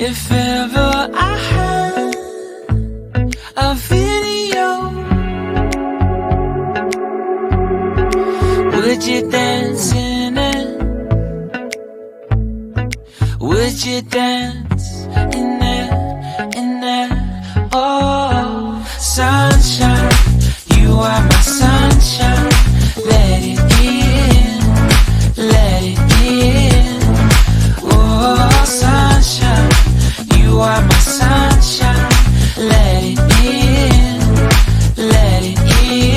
If ever I had a video, would you dance in it? Would you dance in it, in it? Oh, sunshine, you are my sunshine. Let it in, let it in. Oh, sunshine, you are my sunshine. Let it in, let it in.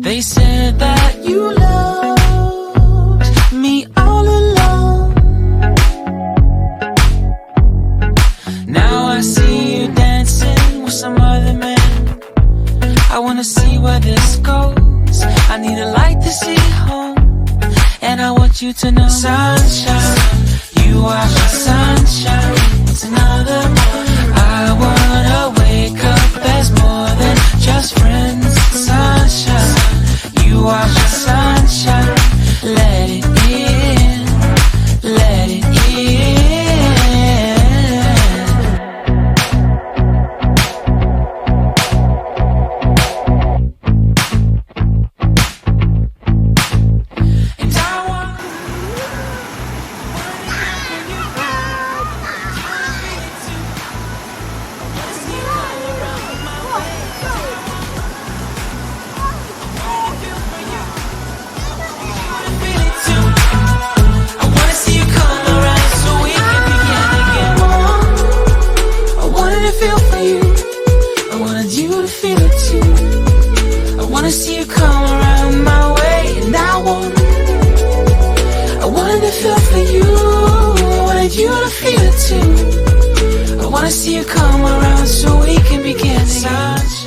They said that you loved me all along. Now I see you dancing with some other man. I wanna see where this goes. I need a light to see home, and I want you to know, sunshine, you are my sunshine. It's another morning. I wanna wake up as more than just friends. Sunshine, you are my sunshine. Let it in, let it in. Feel for you, I wanted you to feel it too. I wanna see you come around my way, and I wanted to feel for you. I wanted you to feel it too. I wanna see you come around so we can begin again.